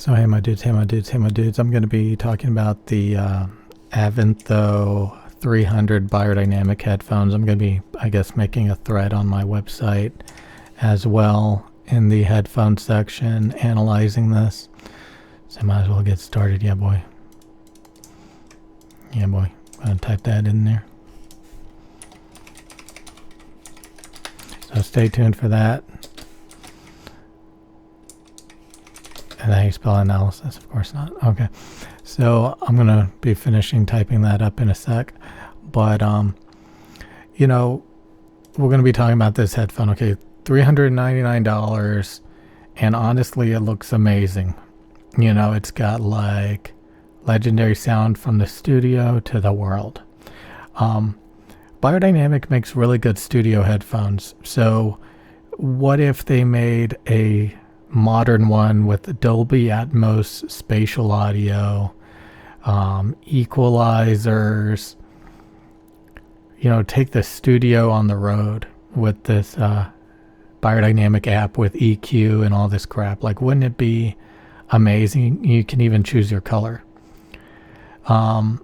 So hey my dudes, I'm going to be talking about the AVENTHO 300 Beyerdynamic headphones. I'm going to be, I guess, making a thread on my website as well in the headphone section, analyzing this. So I might as well get started. Yeah boy. I'll type that in there. So stay tuned for that. And how you spell analysis? Of course not. Okay. So I'm going to be finishing typing that up in a sec. But, you know, we're going to be talking about this headphone. Okay, $399. And honestly, it looks amazing. You know, it's got like legendary sound from the studio to the world. Beyerdynamic makes really good studio headphones. So what if they made a modern one with Dolby Atmos spatial audio, equalizers, you know, take the studio on the road with this Beyerdynamic app with EQ and all this crap. Like, wouldn't it be amazing? You can even choose your color. And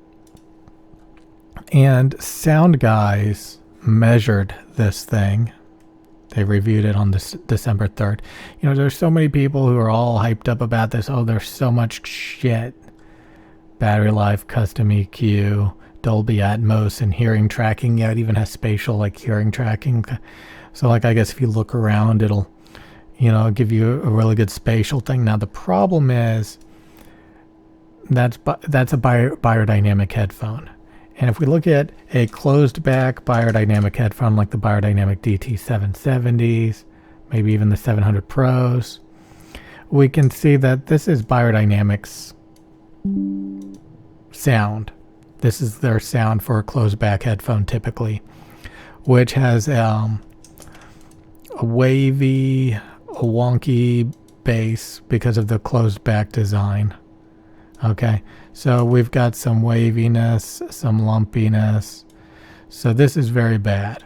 Sound Guys measured this thing. They reviewed it on this December 3rd. You know, there's so many people who are all hyped up about this. Oh, there's so much shit. Battery life, custom EQ, Dolby Atmos, and hearing tracking. Yeah, it even has spatial, like, hearing tracking. So, like, I guess if you look around, it'll, you know, give you a really good spatial thing. Now, the problem is that's a Beyerdynamic headphone. And if we look at a closed back Beyerdynamic headphone like the Beyerdynamic DT770s, maybe even the 700 Pros, we can see that this is Beyerdynamic's sound. This is their sound for a closed back headphone typically, which has a wavy, wonky bass because of the closed back design. Okay, so we've got some waviness, some lumpiness. So this is very bad.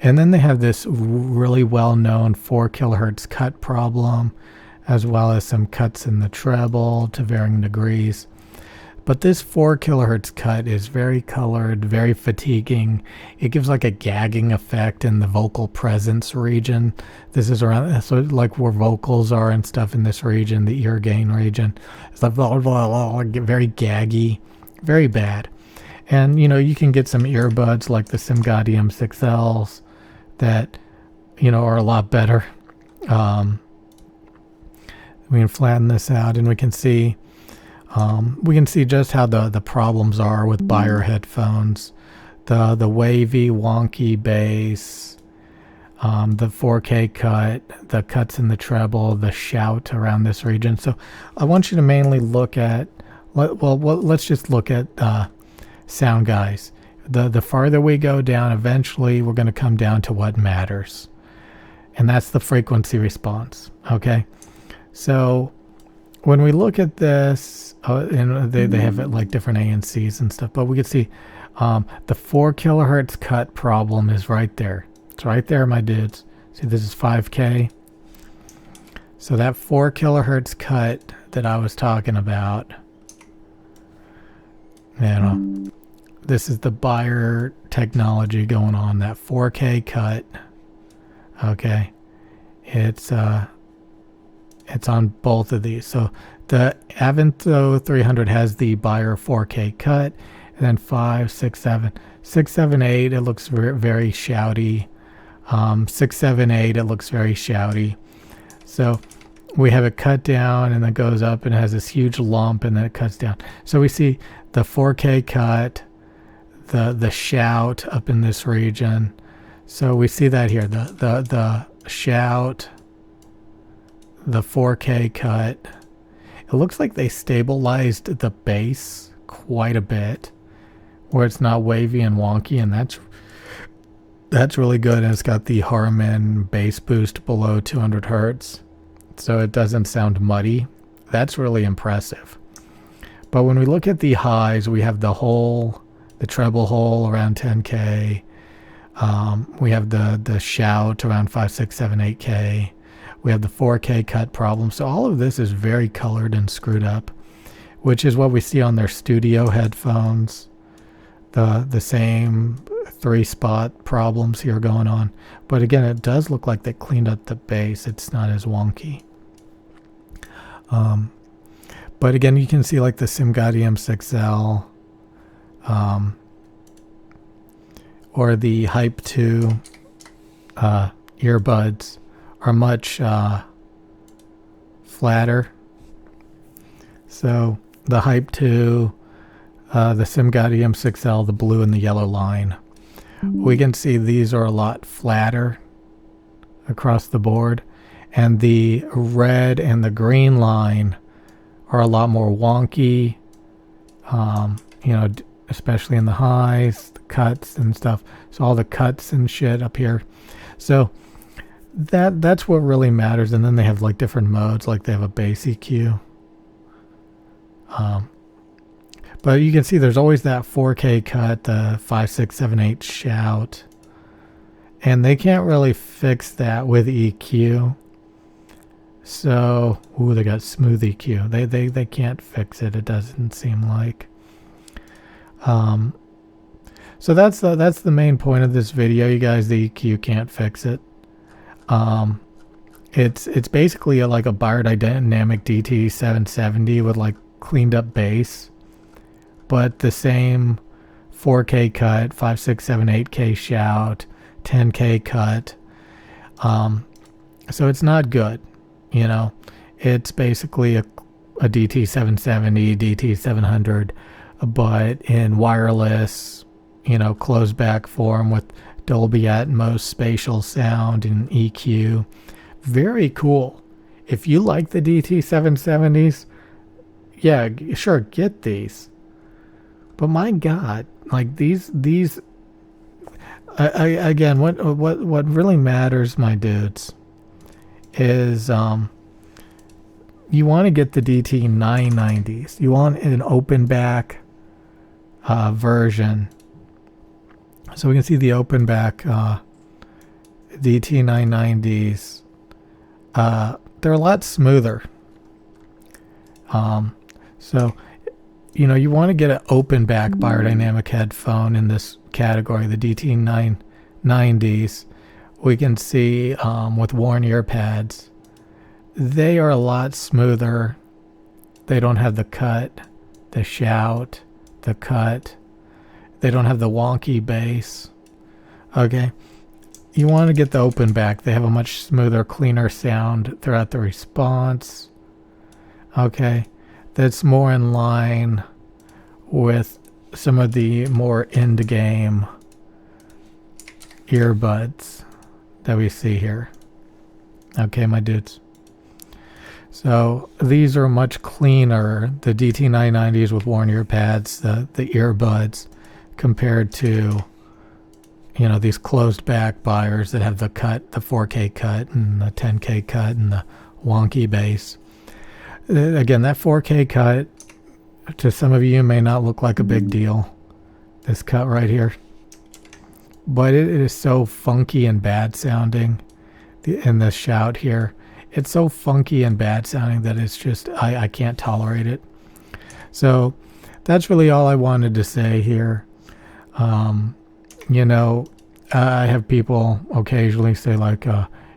And then they have this really well-known 4 kilohertz cut problem, as well as some cuts in the treble to varying degrees. But this 4 kilohertz cut is very colored, very fatiguing. It gives like a gagging effect in the vocal presence region. This is around, so like where vocals are and stuff in this region, the ear gain region. It's like blah, blah, blah, very gaggy, very bad. And you know, you can get some earbuds like the Simgadi M6Ls that, you know, are a lot better. We can flatten this out and we can see just how the problems are with Beyer headphones. The wavy, wonky bass, the 4K cut, the cuts in the treble, the shout around this region. So I want you to mainly look at, let's just look at Sound Guys. The farther we go down, eventually we're going to come down to what matters. And that's the frequency response. Okay? So when we look at this, and they have it like different ANCs and stuff, but we can see the 4 kilohertz cut problem is right there. It's right there, my dudes. See, this is 5K. So that 4 kilohertz cut that I was talking about, you know, this is the Beyer technology going on, that 4K cut. Okay, it's on both of these. So the AVENTHO 300 has the Beyer 4K cut, and then 5, 6, 7, 6, 7, 8. It looks very shouty. 6, 7, 8. It looks very shouty. So we have it cut down and then goes up and it has this huge lump and then it cuts down. So we see the 4K cut, the shout up in this region. So we see that here. The shout, the 4K cut. It looks like they stabilized the bass quite a bit, where it's not wavy and wonky, and that's really good. And it's got the Harman bass boost below 200 hertz, so it doesn't sound muddy. That's really impressive. But when we look at the highs, we have the treble hole around 10K. We have the shout around 5, 6, 7, 8K. We have the 4K cut problem. So all of this is very colored and screwed up, which is what we see on their studio headphones. The same 3-spot problems here going on. But again, it does look like they cleaned up the bass. It's not as wonky. But again, you can see like the SimGaudy M6L or the Hype 2 earbuds are much flatter. So the Hype 2, the SimGaudy M6L, the blue and the yellow line, we can see these are a lot flatter across the board, and the red and the green line are a lot more wonky, you know, especially in the highs, the cuts and stuff. So all the cuts and shit up here. So that's what really matters. And then they have like different modes, like they have a bass EQ. But you can see there's always that 4K cut, the 5, 6, 7, 8 shout. And they can't really fix that with EQ. So, ooh, they got smooth EQ. They can't fix it, it doesn't seem like. So that's the main point of this video, you guys. The EQ can't fix it. It's basically like a Beyerdynamic DT770 with like cleaned up bass, but the same 4K cut, 5, 6, 7, 8K shout, 10K cut. So it's not good, you know. It's basically a DT770, DT700, but in wireless, you know, closed back form with Dolby Atmos spatial sound and EQ. Very cool. If you like the DT770s, yeah, sure, get these. But my God, like these again, what really matters, my dudes, is you want to get the DT990s. You want an open back version. So we can see the open back DT990s. They're a lot smoother. So, you know, you want to get an open back Beyerdynamic headphone in this category, the DT990s. We can see with worn ear pads, they are a lot smoother. They don't have the cut, the shout, the cut. They don't have the wonky bass. Okay. You want to get the open back. They have a much smoother, cleaner sound throughout the response. Okay. That's more in line with some of the more end-game earbuds that we see here. Okay, my dudes. So these are much cleaner, the DT990s with worn ear pads, the earbuds, compared to, you know, these closed back buyers that have the cut, the 4K cut and the 10K cut and the wonky bass. Again, that 4K cut, to some of you, may not look like a big deal, this cut right here. But it is so funky and bad sounding. In the shout here, it's so funky and bad sounding that it's just, I can't tolerate it. So that's really all I wanted to say here. You know, I have people occasionally say like,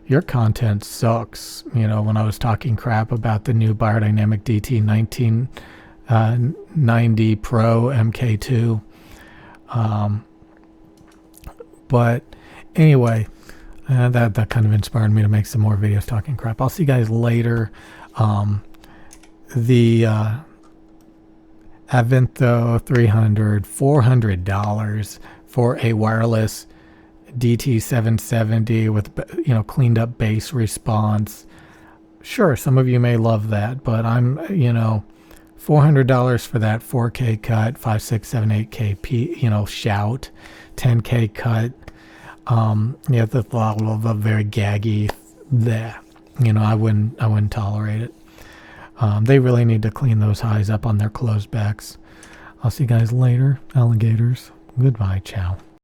your content sucks, you know, when I was talking crap about the new Beyerdynamic DT1990 Pro MK2. But anyway, that kind of inspired me to make some more videos talking crap. I'll see you guys later. The AVENTHO 300, $400 for a wireless DT770 with, you know, cleaned up bass response. Sure, some of you may love that, but I'm, you know, $400 for that 4K cut, 5, 6, 7, 8K you know, shout, 10K cut. Yeah, the very gaggy there. You know, I wouldn't tolerate it. They really need to clean those highs up on their closed backs. I'll see you guys later, alligators. Goodbye, ciao.